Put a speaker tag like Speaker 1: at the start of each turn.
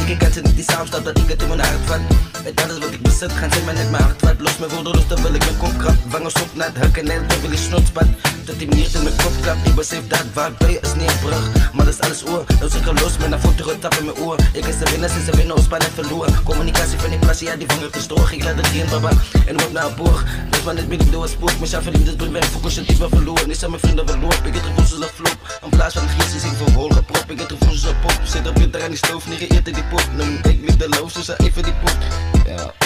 Speaker 1: Ik kan ze niet die samen staat dat ik het in mijn hart vat. En dat is wat ik bezit, gaan ze mij net mijn hart vat. Los mijn woorden los, dan wil ik mijn kop krap. Vangers op naar het hek en dan wil ik snotspad. Dat die manier in mijn kop klap, ik besef dat waar ik ben is niet een brug. Maar dat is alles oor, nou zeg ik los met een foto tap in mijn oor. Ik is de winnaar, ze winnen, ons en verloren. Communicatie van die plasje, ja die vanger gestoord. Ik laat het hier in baba en op naar een boer. Dus wat net ben ik door een spoor, mijn verliefd is bij focus en type verloren. Niet zijn mijn vrienden verloren, ik heb het gevoel zoals een flop. In plaats van geest is ik voor hol gepropt. Ik heb het gevoel zoals een pop, zit op winter aan die stoof, niet geëerd in die pot. Dan kijk niet de loof, dus even die pot. Ja.